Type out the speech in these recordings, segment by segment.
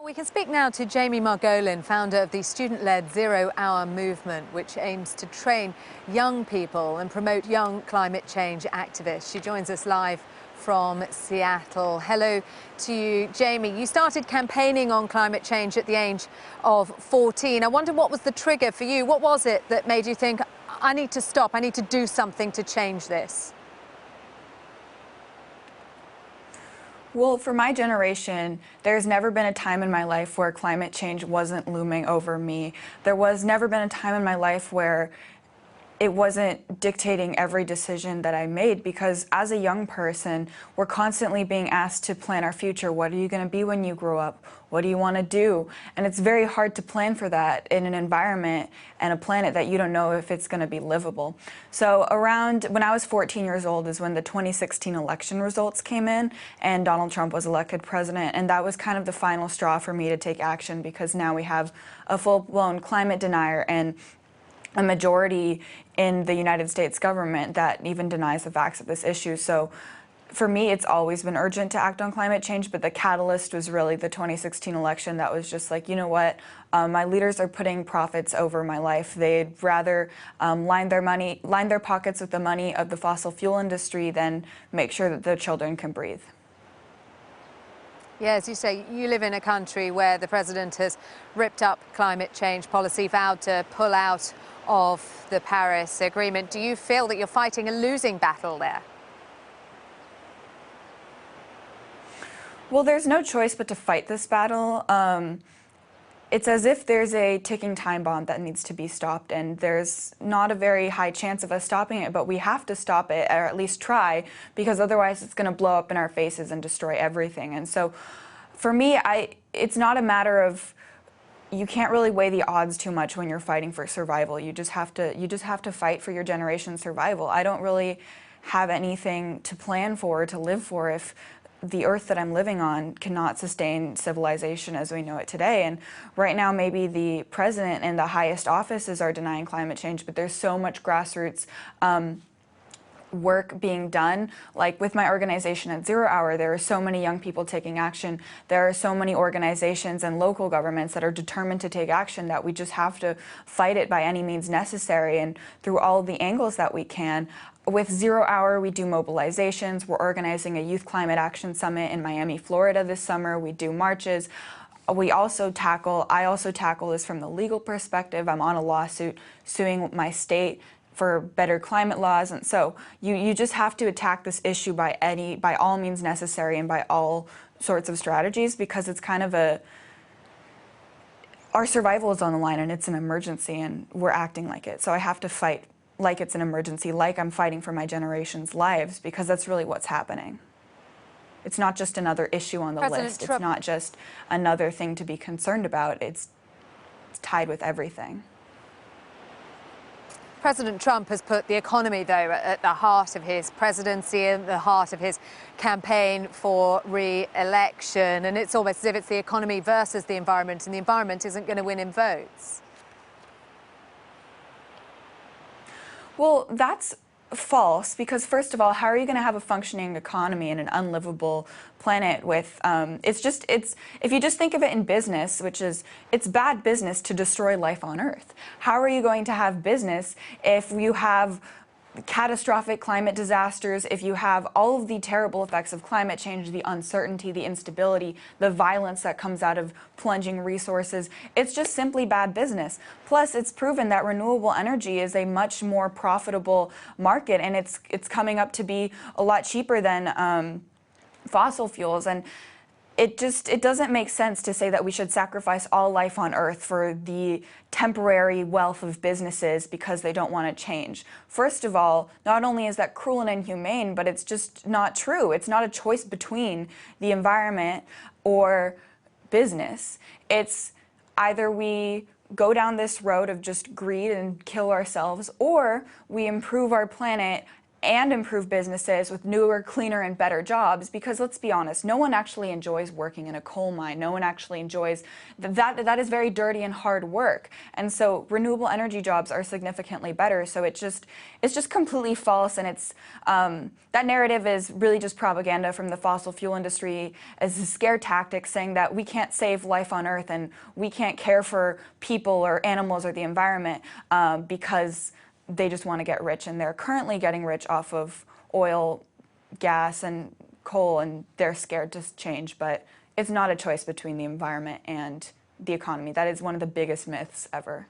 We can speak now to Jamie Margolin, founder of the student-led Zero Hour movement, which aims to train young people and promote young climate change activists. She joins us live from Seattle. Hello to you, Jamie. You started campaigning on climate change at the age of 14. I wonder what was the trigger for you? What was it that made you think, I need to stop, I need to do something to change this? Well, for my generation, there's never been a time in my life where climate change wasn't looming over me. There was never been a time in my life where it wasn't dictating every decision that I made, because as a young person, we're constantly being asked to plan our future. What are you going to be when you grow up? What do you want to do? And it's very hard to plan for that in an environment and a planet that you don't know if it's going to be livable. So around when I was 14 years old is when the 2016 election results came in and Donald Trump was elected president. And that was kind of the final straw for me to take action, because now we have a full-blown climate denier and a majority in the United States government that even denies the facts of this issue. So for me, it's always been urgent to act on climate change, but the catalyst was really the 2016 election. That was just like, you know what, my leaders are putting profits over my life. They'd rather line their pockets with the money of the fossil fuel industry than make sure that their children can breathe. Yeah, as you say, you live in a country where the president has ripped up climate change policy, vowed to pull out of the Paris Agreement. Do you feel that you're fighting a losing battle there? Well, there's no choice but to fight this battle. It's as if there's a ticking time bomb that needs to be stopped, and there's not a very high chance of us stopping it, but we have to stop it, or at least try, because otherwise it's going to blow up in our faces and destroy everything. And so for me, it's not a matter of, you can't really weigh the odds too much when you're fighting for survival. You just have to fight for your generation's survival. I don't really have anything to plan for, to live for, if the earth that I'm living on cannot sustain civilization as we know it today. And right now, maybe the president and the highest offices are denying climate change, but there's so much grassroots work being done. Like with my organization at Zero Hour, there are so many young people taking action. There are so many organizations and local governments that are determined to take action, that we just have to fight it by any means necessary and through all of the angles that we can. With Zero Hour, we do mobilizations. We're organizing a Youth Climate Action Summit in Miami, Florida this summer. We do marches. I also tackle this from the legal perspective. I'm on a lawsuit suing my state for better climate laws. And so you just have to attack this issue by all means necessary and by all sorts of strategies, because it's kind of our survival is on the line and it's an emergency, and we're acting like it. So I have to fight like it's an emergency, like I'm fighting for my generation's lives, because that's really what's happening. It's not just another issue on the list. It's not just another thing to be concerned about. It's tied with everything. President Trump has put the economy, though, at the heart of his presidency and the heart of his campaign for re-election. And it's almost as if it's the economy versus the environment, and the environment isn't going to win in votes. Well, that's false, because first of all, how are you going to have a functioning economy in an unlivable planet with, if you just think of it in business, which is, it's bad business to destroy life on Earth. How are you going to have business if you have catastrophic climate disasters, if you have all of the terrible effects of climate change, the uncertainty, the instability, the violence that comes out of plunging resources? It's just simply bad business. Plus, it's proven that renewable energy is a much more profitable market, and it's coming up to be a lot cheaper than fossil fuels. And it doesn't make sense to say that we should sacrifice all life on Earth for the temporary wealth of businesses because they don't want to change. First of all, not only is that cruel and inhumane, but it's just not true. It's not a choice between the environment or business. It's either we go down this road of just greed and kill ourselves, or we improve our planet and improve businesses with newer, cleaner, and better jobs, because let's be honest, no one actually enjoys working in a coal mine. No one actually enjoys that is very dirty and hard work. And so renewable energy jobs are significantly better. So it's just completely false, and it's that narrative is really just propaganda from the fossil fuel industry as a scare tactic, saying that we can't save life on Earth and we can't care for people or animals or the environment because they just want to get rich, and they're currently getting rich off of oil, gas, and coal, and they're scared to change. But it's not a choice between the environment and the economy. That is one of the biggest myths ever.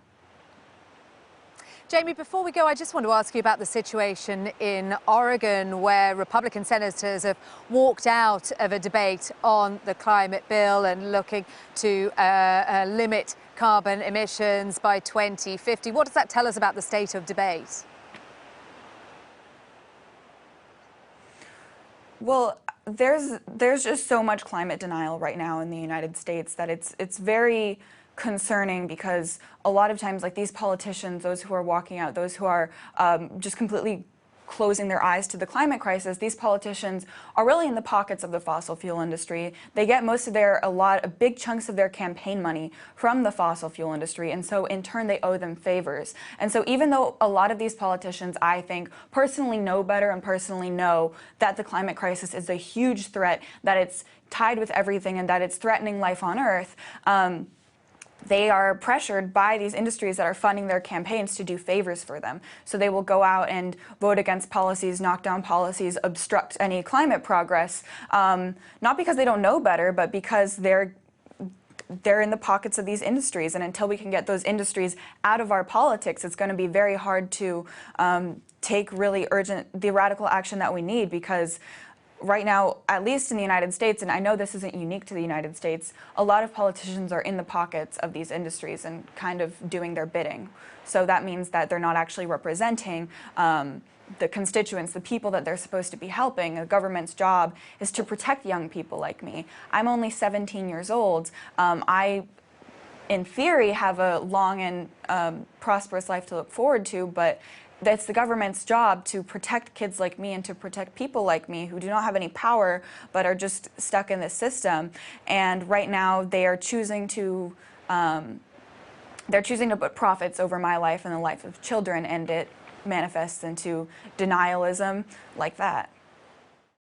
Jamie, before we go, I just want to ask you about the situation in Oregon, where Republican senators have walked out of a debate on the climate bill and looking to limit carbon emissions by 2050. What does that tell us about the state of debate? Well, there's just so much climate denial right now in the United States that it's very concerning, because a lot of times, like, these politicians, those who are walking out, those who are just completely closing their eyes to the climate crisis, these politicians are really in the pockets of the fossil fuel industry. They get most of big chunks of their campaign money from the fossil fuel industry, and so in turn they owe them favors. And so even though a lot of these politicians, I think, personally know better and personally know that the climate crisis is a huge threat, that it's tied with everything and that it's threatening life on Earth, they are pressured by these industries that are funding their campaigns to do favors for them. So they will go out and vote against policies, knock down policies, obstruct any climate progress, not because they don't know better, but because they're in the pockets of these industries. And until we can get those industries out of our politics, it's going to be very hard to take really the radical action that we need, because right now, at least in the United States, and I know this isn't unique to the United States, a lot of politicians are in the pockets of these industries and kind of doing their bidding. So that means that they're not actually representing the constituents, the people that they're supposed to be helping. A government's job is to protect young people like me. I'm only 17 years old. I, in theory, have a long and prosperous life to look forward to, but it's the government's job to protect kids like me and to protect people like me who do not have any power but are just stuck in this system. And right now they are choosing to put profits over my life and the life of children, and it manifests into denialism like that.